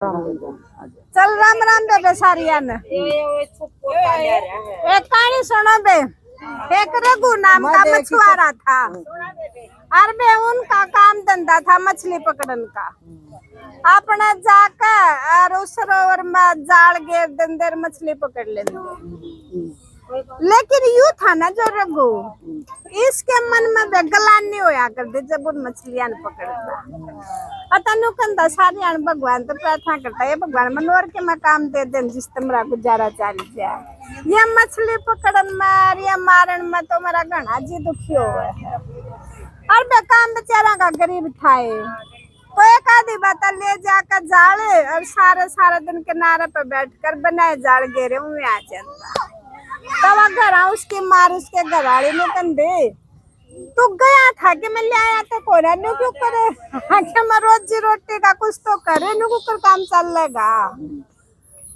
चल राम राम बेबे सारिया ने एक कहानी सुनो बे। एक रघु नाम का मछुआरा था और बे उनका काम धंधा था मछली पकड़ने का। अपने जाकर और उस सरोवर में जाल घेर दंदर मछली पकड़ लेते। लेकिन यू था ना जो रघु इसके मन में बेगलान नहीं होया करते जब उन मछलियां पकड़ता। अतनु कंदा सारी भगवान तो प्रार्थना करता है भगवान मनोर के मकाम दे दे जिस तुम्हारा गुजारा चाली जाए। ये मछली पकड़न में या मारन में तो मेरा घना जी दुखी हुआ है और बेकाम बेचारा का गरीब था। तो एक आधी बात ले जाकर जाले और सारे दिन किनारे पे बैठकर बनाए जाल घेरे हुए आ जाता। तब घर उसकी मार उसके घराड़ी में कंधे तो गया था कि मैं ले आया तो कोरा नु क्यों करे कि मैं रोजी रोटी का कुछ तो करे नु कुकर काम चल लेगा।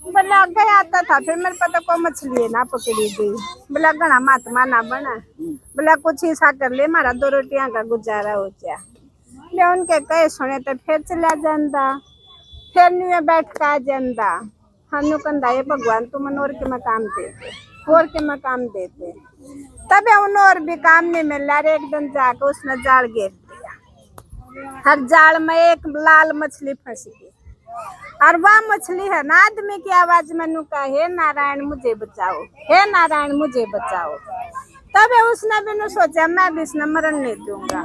बोला गया था फिर मेरे पता को मछली ना पकड़ी गई। बोला घना महात्मा ना बना बोला कुछ ऐसा कर ले मारा दो रोटियां का गुजारा हो जाए। ले उनके कहे सुने तो फिर चला जाता फिर न्यू बैठ का जाता। हनु कंधा ये भगवान तू मनोर के मकाम देते और के मकाम देते तब उन और भी काम नहीं मिल रहा। एक दिन जाकर उसने जाल घेर दिया। हर जाल में एक लाल मछली फंस गई और वह मछली है ना आदमी की आवाज में कहा हे नारायण मुझे बचाओ हे नारायण मुझे बचाओ। तब उसने भी सोचा मैं भी इसने मरण नहीं दूंगा।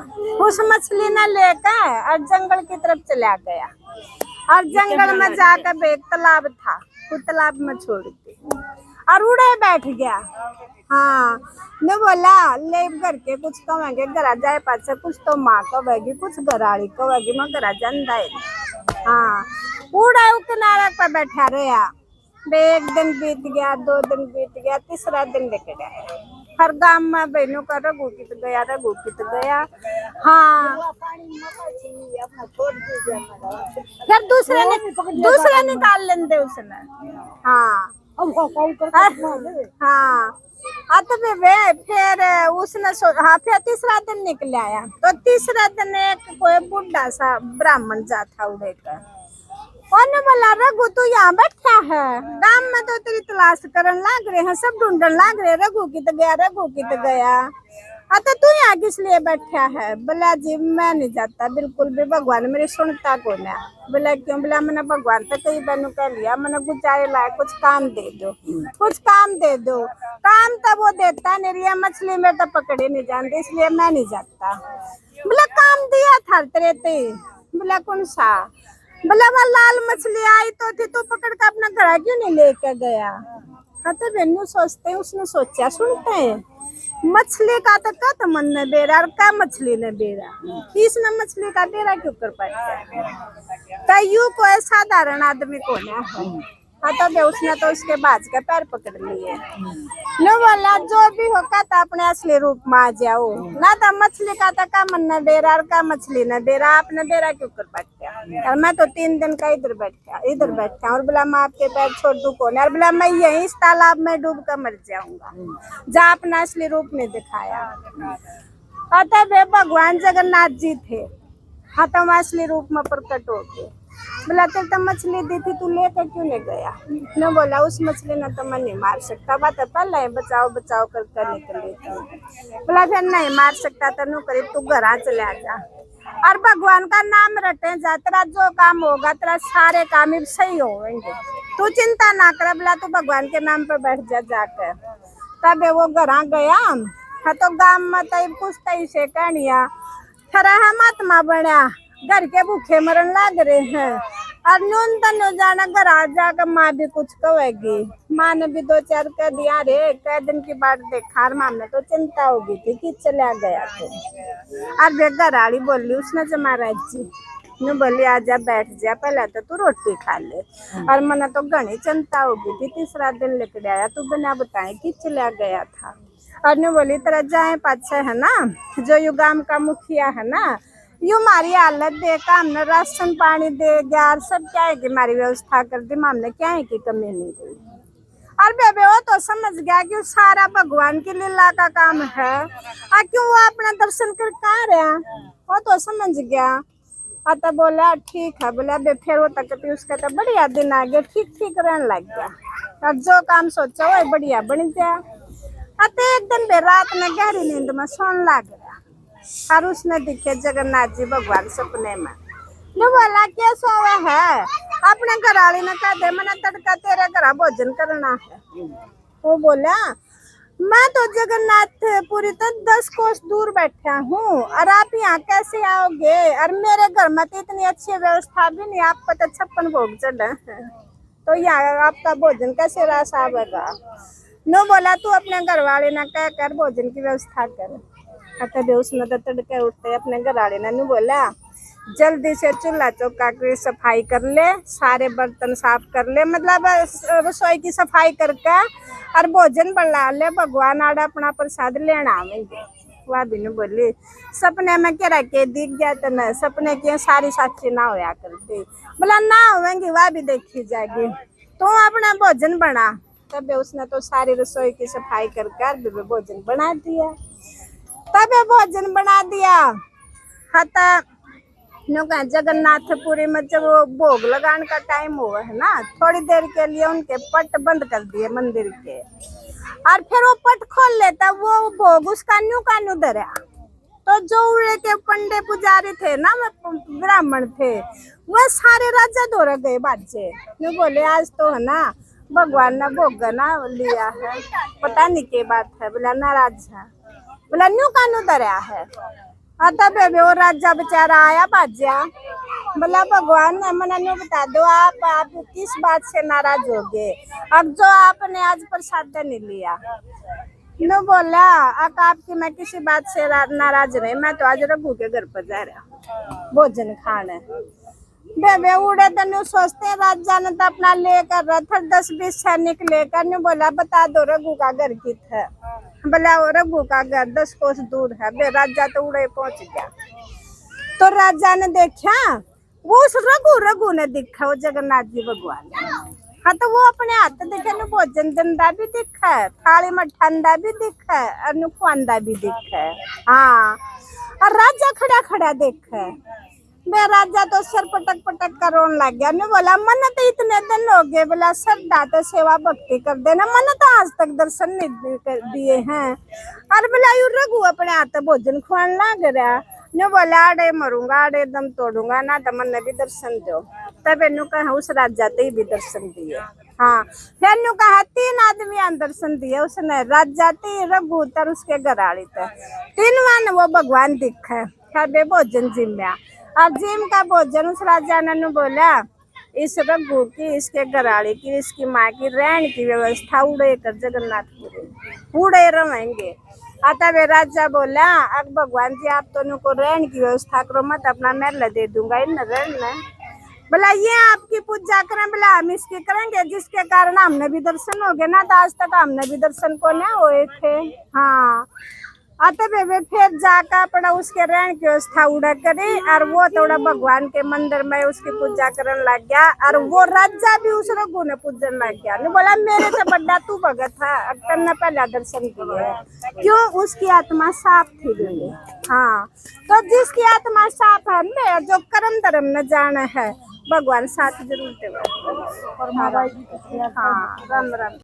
उस मछली ने लेकर और जंगल की तरफ चला गया और जंगल में जाकर एक तालाब था उस तालाब में छोड़ दी और उड़े बैठ गया। हाँ ने बोला ले घर के कुछ कहेंगे घर जाए पास कुछ तो माँ कहेगी कुछ घराड़ी कहेगी मैं घर जाता है। हाँ उड़ा किनारे पर बैठा रहा। एक दिन बीत गया दो दिन बीत गया तीसरा दिन लेके गया हर गांव में बहनों का रघु कित गया। हाँ फिर दूसरे निकाल लेंगे उसने। हाँ हाँ फिर उसने हाँ फिर तीसरा दिन निकल आया तो तीसरा दिन एक कोई बुढ़ा सा ब्राह्मण जाता उड़े का उन्होंने बोला रघु तू यहाँ बैठा है गांव में तो तेरी तलाश करन लाग रहे हैं सब ढूंढन लाग रहे रघु कित गया तो तू यहाँ किस लिए बैठा है। बोला जी मैं नहीं जाता बिल्कुल भी भगवान मेरी सुनता कौन है। बोला क्यों। बोला मैंने भगवान तो कई बनु कह लिया मैंने गुजारे लाए कुछ काम दे दो काम तब वो देता नहीं मछली में तो पकड़े नहीं जानते इसलिए मैं नहीं जाता। बोला काम दिया था तेरे। बोला कौन सा। बोला वह लाल मछली आई तो थी तो पकड़ कर अपना घर क्यों नहीं लेकर गया। हाँ तो बेनू सोचते उसने सोचा सुनते हैं मछली का तो क्या मन ने बेरा और क्या मछली ने बेरा इसने मछली का बेरा क्यों कर पाया। यू कोई साधारण आदमी को ना है। हाँ तो उसने तो उसके बाज का पैर पकड़ लिए नो बोला जो भी होगा तो अपने असली रूप में आ जाओ ना तो मछली का तो का मन न बेरा और का मछली न बेरा आपने बेरा क्यों कर पाते। और मैं तो 3 दिन का इधर बैठा और बोला मैं आपके पैर छोड़ दूं कौन और बोला मैं यही इस तालाब में डूब कर मर जाऊंगा जहाँ अपना असली रूप नहीं दिखाया। तब भगवान जगन्नाथ जी थे। हाँ तो असली रूप में प्रकट हो गए। बोला तेरे तो मछली दी थी तू लेकर क्यों नहीं गया। न बोला उस मछली ने तो मैं नहीं मार सकता बात पहले बचाओ कर निकली थी। बोला फिर नहीं मार सकता तो नु करीब तू घर चला जा और भगवान का नाम रटे जा तेरा जो काम होगा तेरा सारे काम सही होंगे तू चिंता ना कर। बोला तू भगवान के नाम पर बैठ जा जाकर। तब वो घर गया। हाँ तो गाँव में तब पूछता से कहानिया खरा हम आत्मा बना घर के भूखे मरन लग रहे हैं और न्यूनतम जाना घर आ जाकर माँ भी कुछ कहेगी। माँ ने भी 2-4 कह दिया रे कई दिन की बात देखा माँ में तो चिंता होगी थी कि चला गया थे। और घराड़ी बोली उसने जमाराज जी ने बोली आजा बैठ जा पहले तो तू रोटी खा ले और मैंने तो घनी चिंता होगी थी तीसरा दिन लेकर आया तू बिना बताए कि चला गया था। और ने बोली तेरा जाए पाछे है ना जो युगाम का मुखिया है ना यू हमारी हालत देखा हमने राशन पानी दे गया सब क्या है कि हमारी व्यवस्था कर दी हमने क्या है कि कमी नहीं दी। और बेबे वो तो समझ गया कि सारा भगवान की लीला का काम है और क्यों वो अपना दर्शन कर कहाँ रहा वो तो समझ गया। तो बोला ठीक है, बोला बे फिर वो तक उसका तो बढ़िया दिन आ गया, ठीक ठीक रहने लग गया और जो काम सोचा वो बढ़िया बन गया। अते एक दिन बे रात में गहरी नींद में सोने लग गया और उसने दिखे जगन्नाथ जी भगवान सपने में। नु बोला क्या सोया है, अपने घर वाली ने कह दे मैंने तड़का तेरे घर भोजन करना है। वो बोला मैं तो जगन्नाथपुरी तो 10 कोस दूर बैठा हूँ और आप यहाँ कैसे आओगे, और मेरे घर में तो इतनी अच्छी व्यवस्था भी नहीं, आपको तो 56 भोग चढ़ा है, तो यहाँ आपका भोजन कैसे रस आवेगा। नो बोला तू अपने घर वाले ना कह कर भोजन की व्यवस्था कर। अतः उसने तो तड़के उठते अपने घर वाले ने बोला जल्दी से चूल्हा चौका की सफाई कर ले, सारे बर्तन साफ कर ले, मतलब रसोई की सफाई करके और भोजन बना ले, भगवान आड़ा अपना प्रसाद लेना आवेंगे। वह भी नहीं बोली सपने में क्या रखे दिख गया तो न सपने की सारी साक्षी ना होया करती, बोला ना होंगी वह भी देखी जाएगी, तो अपना भोजन बना। तब उसने तो सारी रसोई की सफाई करके भोजन बना दिया। तब भोजन बना दिया हता जगन्नाथपुरी में जब वो भोग लगाने का टाइम हुआ है ना, थोड़ी देर के लिए उनके पट बंद कर दिए मंदिर के, और फिर वो पट खोल लेता, वो भोग उसका न्यू का न्यू धरा। तो जो उड़े के पंडे पुजारी थे ना, ब्राह्मण थे, वह सारे राजा दौड़ गए बाजे। न्यू बोले आज तो है ना भगवान ने भोग ना लिया है, पता नहीं क्या बात है, बोला नाराज है, बोला न्यू का न्यू धरा है। तब वो राजा बेचारा आया बाजा, बोला भगवान ने मैंने बता दो आप किस बात से नाराज हो गए, अब जो आपने आज प्रसाद नहीं लिया। नो बोला आपकी मैं किसी बात से नाराज नहीं, मैं तो आज रघु के घर पर जा रहा भोजन खाने। बेबे उड़े तो न्यू सोचते राजा ने तो अपना लेकर रथ 10-20 सैनिक लेकर न्यू बोला बता दो रघु का घर कित है, बोला वो रघु का घर 10 कोस दूर है। बे राजा तो उड़े पहुंच गया, तो राजा ने देखा वो उस रघु ने दिखा वो जगन्नाथ जी भगवान। हाँ तो वो अपने हाथ देखे न भोजन दंदा भी दिखा है, थाली में ठंडा भी दिखा है और नुकवांदा भी दिखा है। हाँ और राजा खड़ा खड़ा देखा, बे राजा तो सर पटक पटक कर रोने लग गया। ने बोला मन तो इतने दिन हो गए, बोला श्रद्धा तो सेवा भक्ति कर देना, मन तो आज तक दर्शन नहीं दिए हैं, और बोला यू रघु अपने हाथ भोजन खुआने लग रहा। ने बोला आड़े मरूंगा आड़े दम तोड़ूंगा ना तो मन भी दर्शन दो। तब इनू कहा उस राजा ते भी दर्शन दिए। हाँ फिर इनू कहा 3 आदमी दर्शन दिए उसने, राजा ते रघु तर उसके घर आली थे, 3 वन वो भगवान दिखा है भोजन जिम्या। और जिम का भोजन उस राजा ने बोला इस रघु की, इसके घराड़ी की, इसकी माँ की रहने की व्यवस्था उड़े कर जगन्नाथपुरी उड़े रहेंगे। आता वे राजा बोला अब भगवान जी आप दोनों को रहने की व्यवस्था करो, मत अपना महल दे दूंगा इन रहना। बोला ये आपकी पूजा करें, बोला हम इसकी करेंगे जिसके कारण हमने भी दर्शन हो गए ना, तो आज तक हमने भी दर्शन को नहीं हुए थे। हाँ आते बेबे फिर जाकर अपना उसके रहने की व्यवस्था उड़ा करी, और वो थोड़ा भगवान के मंदिर में उसकी पूजा करने लग गया, और वो राजा भी उस रघु ने पूजन लग गया। नहीं बोला मेरे से बड़ा तू भगत था, अक्टर ने पहला दर्शन किया, क्यों उसकी आत्मा साफ थी। हाँ तो जिसकी आत्मा साफ है जो कर्म धर्म न जाना है, भगवान साथ जरूर देगा। हाँ राम राम।